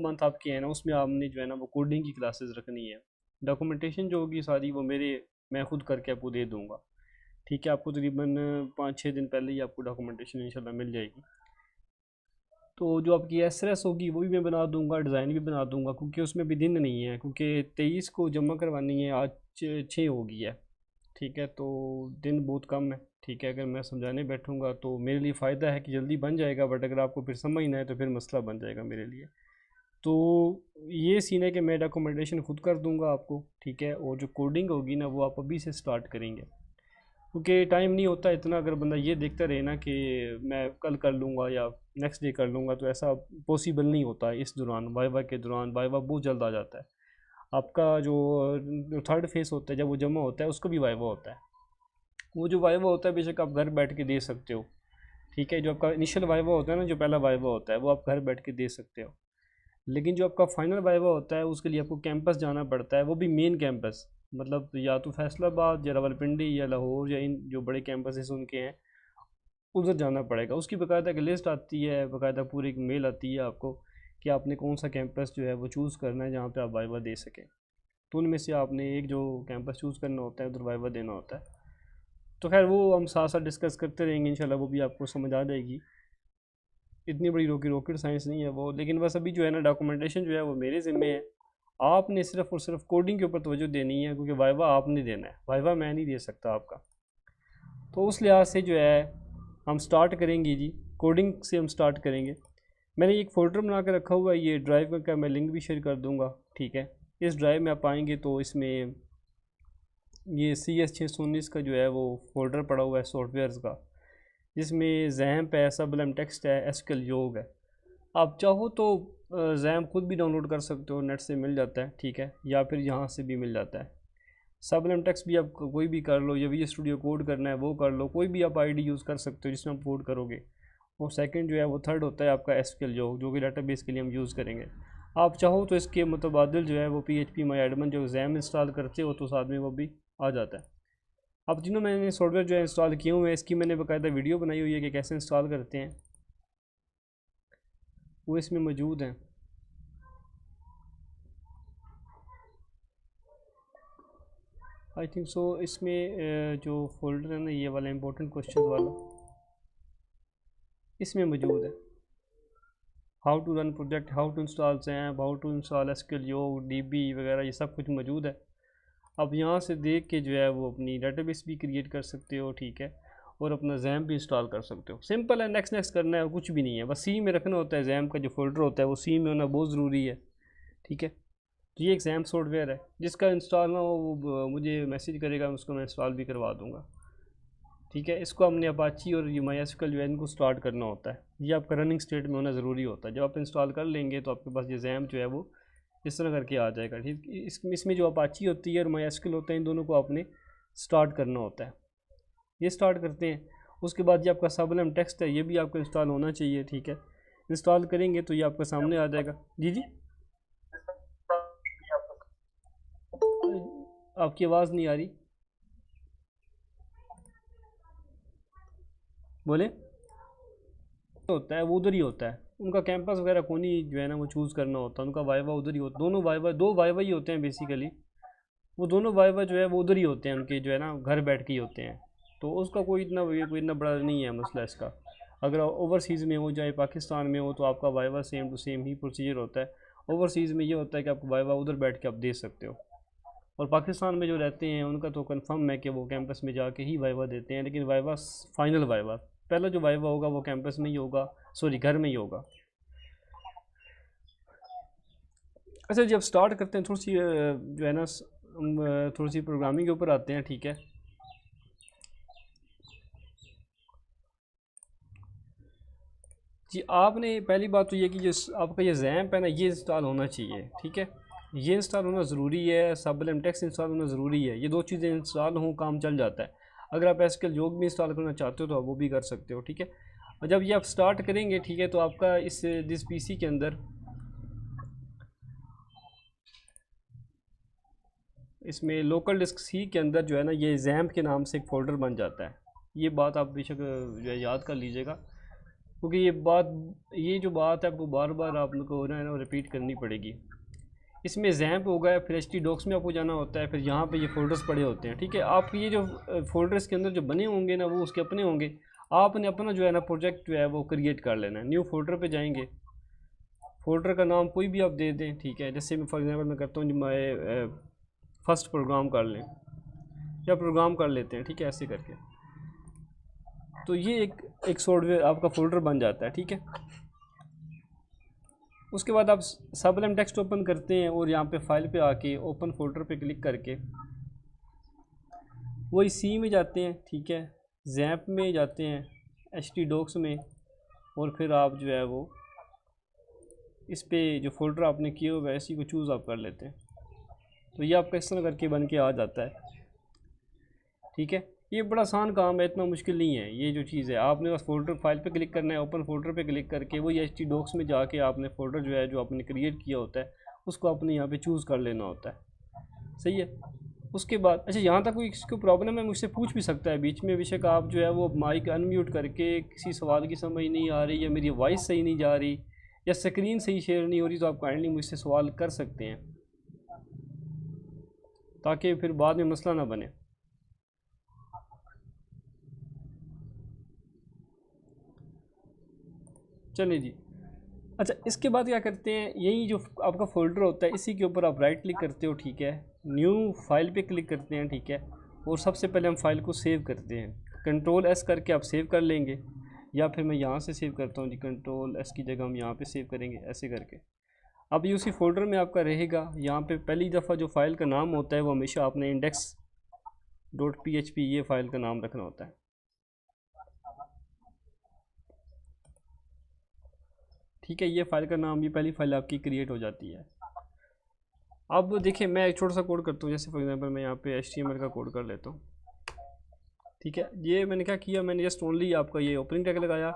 Month आपके हैं ना, उसमें आपने जो है ना वो कोडिंग की क्लासेस रखनी है। डॉक्यूमेंटेशन जो होगी सारी वो मैं खुद करके आपको दे दूँगा, ठीक है। आपको तकरीबन 5-6 दिन पहले ही आपको डॉक्यूमेंटेशन इंशाल्लाह मिल जाएगी। तो जो आपकी एसरेस होगी वो भी मैं बना दूंगा, डिज़ाइन भी बना दूंगा, क्योंकि उसमें भी दिन नहीं है, क्योंकि 23 को जमा करवानी है, आज 6 हो गई है, ठीक है। तो दिन बहुत कम है, ठीक है। अगर मैं समझाने बैठूंगा तो मेरे लिए फ़ायदा है कि जल्दी बन जाएगा, बट अगर आपको फिर समझना है तो फिर मसला बन जाएगा मेरे लिए। तो ये सीन है कि मैं डॉक्यूमेंटेशन खुद कर दूंगा आपको, ठीक है। और जो कोडिंग होगी ना वो आप अभी से स्टार्ट करेंगे, क्योंकि टाइम नहीं होता इतना। अगर बंदा ये देखता रहे ना कि मैं कल कर लूँगा या नेक्स्ट डे कर लूँगा, तो ऐसा पॉसिबल नहीं होता है। इस दौरान वाइवा के दौरान वाइवा बहुत जल्द आ जाता है। आपका जो थर्ड फेस होता है जब वो जमा होता है उसको भी वाइवा होता है। वो जो वाइवा होता है बेशक आप घर बैठ के दे सकते हो, ठीक है। जो आपका इनिशियल वाइवा होता है ना, जो पहला वाइवा होता है वो आप घर बैठ के दे सकते हो। लेकिन जो आपका फाइनल वाइवा होता है उसके लिए आपको कैंपस जाना पड़ता है, वो भी मेन कैंपस, मतलब या तो फैसलाबाद या रावलपिंडी या लाहौर या इन जो बड़े कैंपसेस उनके हैं उधर जाना पड़ेगा। उसकी बाकायदा एक लिस्ट आती है, बाकायदा पूरी एक मेल आती है आपको कि आपने कौन सा कैंपस जो है वो चूज़ करना है जहाँ पे आप वाइवा दे सकें। तो उनमें से आपने एक जो कैंपस चूज़ करना होता है उधर वाइवा देना होता है। तो खैर वो हम साथ साथ डिस्कस करते रहेंगे इंशाल्लाह, वो भी आपको समझ आ जाएगी। इतनी बड़ी रॉकेट साइंस नहीं है वो, लेकिन बस अभी जो है ना डॉक्यूमेंटेशन जो है वो मेरे ज़िम्मे है। आपने सिर्फ और सिर्फ कोडिंग के ऊपर तवज्जो देनी है, क्योंकि वाइवा आपने देना है, वाइवा मैं नहीं दे सकता आपका। तो उस लिहाज से जो है हम स्टार्ट करेंगे जी, कोडिंग से हम स्टार्ट करेंगे। मैंने एक फ़ोल्डर बना कर रखा हुआ है, ये ड्राइव का मैं लिंक भी शेयर कर दूंगा, ठीक है। इस ड्राइव में आप आएंगे तो इसमें ये CS619 का जो है वो फ़ोल्डर पड़ा हुआ है सॉफ्टवेयर्स का, जिसमें जैम्प है, सबलम टेक्स्ट है, एसक्यूएल योग है। आप चाहो तो जैम्प खुद भी डाउनलोड कर सकते हो, नेट से मिल जाता है, ठीक है, या फिर यहाँ से भी मिल जाता है। सबलम टेक्स्ट भी आप कोई भी कर लो, या वी स्टूडियो कोड करना है वो कर लो, कोई भी आप आईडी यूज़ कर सकते हो जिसमें आप कोड करोगे। और सेकंड जो है वो थर्ड होता है आपका एसक्यूएल जो कि डाटाबेस के लिए हम यूज़ करेंगे। आप चाहो तो इसके मुतबादिल जो है वो PHP माई एडमन जो जैम इंस्टॉल करते हो तो साथ में वो भी आ जाता है। अब तीनों मैंने सॉफ्टवेयर जो है इंस्टॉल किए हुए हैं, इसकी मैंने बाकायदा वीडियो बनाई हुई है कि कैसे इंस्टॉल करते हैं, वो इसमें मौजूद हैं। आई थिंक सो इसमें जो फोल्डर है ना ये वाला इंपॉर्टेंट क्वेश्चन वाला इसमें मौजूद है। How to run project, how to install XAMPP, how to install SQLyog, DB वगैरह ये सब कुछ मौजूद है। अब यहाँ से देख के जो है वो अपनी डेटाबेस भी क्रिएट कर सकते हो, ठीक है, और अपना जैम्प भी इंस्टॉल कर सकते हो। सिंपल है, नेक्स्ट नेक्स्ट करना है, कुछ भी नहीं है, बस सी में रखना होता है। जैम्प का जो फोल्डर होता है वो सी में होना बहुत ज़रूरी है, ठीक है। तो ये एक जैम्प सॉफ्टवेयर है, जिसका इंस्टॉल ना हो वो मुझे मैसेज करेगा, उसको मैं इंस्टॉल भी करवा दूँगा, ठीक है। इसको हमने अपाची और ये MySQL जो है इनको स्टार्ट करना होता है, ये आपका रनिंग स्टेट में होना ज़रूरी होता है। जब आप इंस्टॉल कर लेंगे तो आपके पास ये जैम्प जो है वो इस तरह करके आ जाएगा, ठीक। इसमें जो अपाची होती है और MySQL होता है, इन दोनों को आपने स्टार्ट करना होता है। ये स्टार्ट करते हैं, उसके बाद ये आपका सबलम टेक्स्ट है, ये भी आपको इंस्टॉल होना चाहिए, ठीक है। इंस्टॉल करेंगे तो ये आपके सामने आ जाएगा। जी जी, आपकी आवाज़ नहीं आ रही, बोले। होता है वो उधर ही होता है, उनका कैंपस वगैरह कौन ही जो है ना वो चूज़ करना होता है, उनका वाइवा उधर ही होता है। दोनों वाइवा, दो वाइवा ही होते हैं बेसिकली, वो दोनों वाइवा जो है वो उधर ही होते हैं, उनके जो है ना घर बैठ के ही होते हैं। तो उसका कोई इतना बड़ा नहीं है मसला इसका। अगर ओवरसीज़ में हो जाए पाकिस्तान में हो तो आपका वाइवा सेम टू सेम ही प्रोसीजर होता है। ओवरसीज़ में ये होता है कि आपको वाइवा उधर बैठ के आप दे सकते हो, और पाकिस्तान में जो रहते हैं उनका तो कंफर्म है कि वो कैंपस में जाके ही वाइवा देते हैं। लेकिन वाइवा फाइनल वाइवा, पहला जो वाइवा होगा वो कैंपस में ही होगा, सॉरी घर में ही होगा। अच्छा, जब स्टार्ट करते हैं थोड़ी सी जो है ना हम थोड़ी सी प्रोग्रामिंग के ऊपर आते हैं, ठीक है। जी, आपने पहली बात तो ये कि जो आपका ये जैम्प है ना ये इंस्टॉल होना चाहिए, ठीक है। ये इंस्टॉल होना ज़रूरी है, सबलम टेक्स्ट इंस्टॉल होना ज़रूरी है। ये दो चीज़ें इंस्टॉल हों काम चल जाता है। अगर आप एसक्यूएल योग भी इंस्टॉल करना चाहते हो तो आप वो भी कर सकते हो, ठीक है। और जब ये आप स्टार्ट करेंगे, ठीक है, तो आपका दिस PC के अंदर इसमें लोकल डिस्क C के अंदर जो है ना ये जैम्प के नाम से एक फ़ोल्डर बन जाता है। ये बात आप बेशक जो है याद कर लीजिएगा। क्योंकि ये जो बात है आपको बार बार आप लोग को ना रिपीट करनी पड़ेगी। इसमें जैम्प होगा, फिर htdocs में आपको जाना होता है, फिर यहाँ पे ये फ़ोल्डर्स पड़े होते हैं, ठीक है। आप ये जो फ़ोल्डर्स के अंदर जो बने होंगे ना वो उसके अपने होंगे। आपने अपना जो है ना प्रोजेक्ट जो है वो क्रिएट कर लेना है। न्यू फोल्डर पे जाएंगे, फोल्डर का नाम कोई भी आप दे दें, ठीक है। जैसे मैं फॉर एग्जांपल मैं करता हूँ जो मैं फर्स्ट प्रोग्राम कर लें या प्रोग्राम कर लेते हैं, ठीक है, ऐसे करके। तो ये एक सॉफ्टवेयर आपका फ़ोल्डर बन जाता है, ठीक है। उसके बाद आप सबलिम टेक्स्ट ओपन करते हैं और यहाँ पे फाइल पे आके ओपन फोल्डर पे क्लिक करके वही सी में जाते हैं, ठीक है, जैम्प में जाते हैं, htdocs में, और फिर आप जो है वो इस पे जो फोल्डर आपने किया हुआ है इसी को चूज़ आप कर लेते हैं। तो ये आपका इस तरह करके बन के आ जाता है, ठीक है। ये बड़ा आसान काम है, इतना मुश्किल नहीं है। ये जो चीज़ है आपने बस फोल्डर फाइल पे क्लिक करना है, ओपन फोल्डर पे क्लिक करके वही htdocs में जाके आपने फोल्डर जो है जो आपने क्रिएट किया होता है उसको आपने यहाँ पे चूज़ कर लेना होता है, सही है। उसके बाद अच्छा, यहाँ तक कोई किसी को प्रॉब्लम है मुझसे पूछ भी सकता है बीच में, बेशक आप जो है वो माइक अनम्यूट करके किसी सवाल की समझ नहीं आ रही या मेरी वॉइस सही नहीं जा रही या स्क्रीन सही शेयर नहीं हो रही, तो आप काइंडली मुझसे सवाल कर सकते हैं ताकि फिर बाद में मसला ना बने। चलिए जी। अच्छा, इसके बाद क्या करते हैं, यही जो आपका फ़ोल्डर होता है इसी के ऊपर आप राइट क्लिक करते हो, ठीक है, न्यू फाइल पे क्लिक करते हैं, ठीक है, और सबसे पहले हम फाइल को सेव करते हैं। कंट्रोल एस करके आप सेव कर लेंगे, या फिर मैं यहाँ से सेव करता हूँ जी, कंट्रोल एस की जगह हम यहाँ पे सेव करेंगे ऐसे करके। अब ये उसी फोल्डर में आपका रहेगा। यहाँ पे पहली दफ़ा जो फाइल का नाम होता है वो हमेशा आपने index.php ये फ़ाइल का नाम रखना होता है, ठीक है। ये फ़ाइल का नाम, ये पहली फ़ाइल आपकी क्रिएट हो जाती है। अब देखिए मैं एक छोटा सा कोड करता हूँ, जैसे फॉर एग्जांपल मैं यहाँ पे HTML का कोड कर लेता हूँ, ठीक है। ये मैंने क्या किया, मैंने जस्ट ओनली आपका ये ओपनिंग टैग लगाया,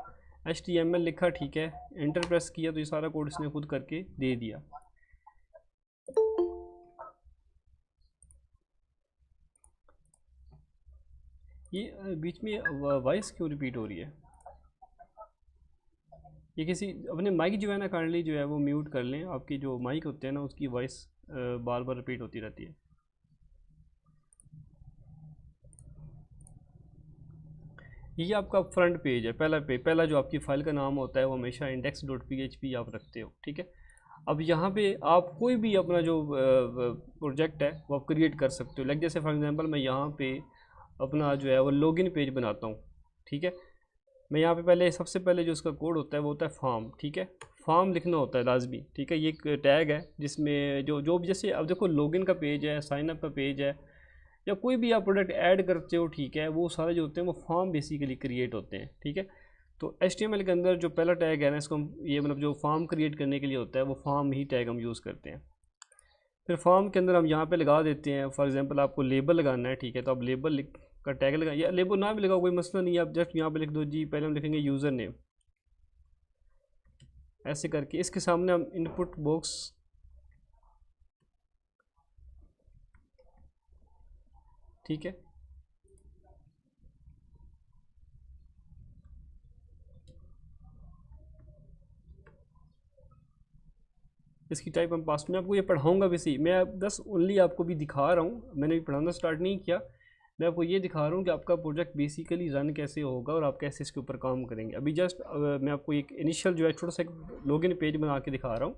HTML लिखा, ठीक है, एंटर प्रेस किया, तो ये सारा कोड इसने खुद करके दे दिया। ये बीच में वॉइस क्यों रिपीट हो रही है? ये किसी अपने माइक जो है ना काइंडली जो है वो म्यूट कर लें। आपकी जो माइक होते हैं ना उसकी वॉइस बार बार रिपीट होती रहती है। ये आपका फ्रंट पेज है, पहला जो आपकी फ़ाइल का नाम होता है वो हमेशा index.php आप रखते हो, ठीक है। अब यहाँ पे आप कोई भी अपना जो प्रोजेक्ट है वो आप क्रिएट कर सकते हो। लाइक जैसे फॉर एग्जांपल मैं यहाँ पे अपना जो है वो लॉगिन पेज बनाता हूँ, ठीक है। मैं यहाँ पे पहले सबसे पहले जो उसका कोड होता है वो होता है फॉर्म, ठीक है। फॉर्म लिखना होता है लाजमी, ठीक है। ये एक टैग है जिसमें जो भी, जैसे अब देखो लॉगिन का पेज है, साइन अप का पेज है, या कोई भी आप प्रोडक्ट ऐड करते हो, ठीक है, वो सारे जो होते हैं वो फॉर्म बेसिकली क्रिएट होते हैं, ठीक है। तो HTML के अंदर जो पहला टैग है ना, इसको हम ये मतलब जो फॉर्म क्रिएट करने के लिए होता है वो फॉर्म ही टैग हम यूज़ करते हैं। फिर फॉर्म के अंदर हम यहाँ पे लगा देते हैं, फॉर एग्जांपल आपको लेबल लगाना है, ठीक है, तो आप लेबल का टैग लगा, या लेबल ना भी लगाओ कोई मसला नहीं है, आप जस्ट यहाँ पे लिख दो जी, पहले हम लिखेंगे यूज़र नेम, ऐसे करके। इसके सामने हम इनपुट बॉक्स, ठीक है, इसकी टाइप हम पास में, आपको ये पढ़ाऊँगा भी सही, मैं बस ओनली आपको भी दिखा रहा हूँ, मैंने भी पढ़ाना स्टार्ट नहीं किया, मैं आपको ये दिखा रहा हूँ कि आपका प्रोजेक्ट बेसिकली रन कैसे होगा और आप कैसे इसके ऊपर काम करेंगे। अभी जस्ट मैं आपको एक इनिशियल जो है छोटा सा एक लॉगिन पेज बना के दिखा रहा हूँ,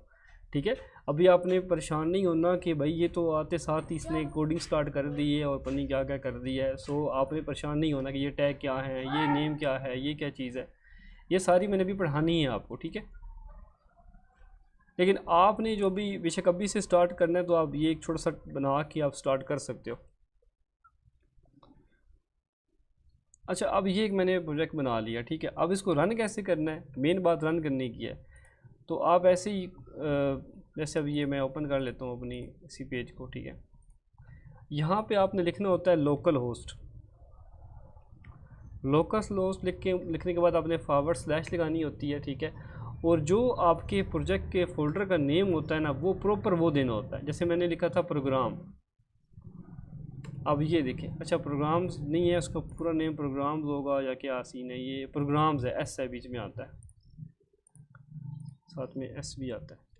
ठीक है। अभी आपने परेशान नहीं होना कि भाई ये तो आते साथ ही इसने कोडिंग स्टार्ट कर दी है और पता क्या क्या कर दी है। सो आपने परेशान नहीं होना कि ये टैग क्या है, ये नेम क्या है, ये क्या चीज़ है, ये सारी मैंने भी पढ़ानी है आपको, ठीक है। लेकिन आपने जो भी बेशक अभी से स्टार्ट करना है तो आप ये एक छोटा सा बना के आप स्टार्ट कर सकते हो। अच्छा, अब ये एक मैंने प्रोजेक्ट बना लिया, ठीक है। अब इसको रन कैसे करना है, मेन बात रन करने की है। तो आप ऐसे ही जैसे अब ये मैं ओपन कर लेता हूँ अपनी इसी पेज को, ठीक है। यहाँ पे आपने लिखना होता है लोकल होस्ट। लोकल होस्ट लिखने के बाद आपने फॉरवर्ड स्लैश लगानी होती है, ठीक है। और जो आपके प्रोजेक्ट के फोल्डर का नेम होता है ना वो प्रॉपर वो देना होता है। जैसे मैंने लिखा था प्रोग्राम, अब ये देखें, अच्छा प्रोग्राम्स नहीं है, उसका पूरा नेम प्रोग्राम्स होगा या क्या सीन है, ये प्रोग्राम्स है, एस है बीच में आता है, साथ में एस भी आता है।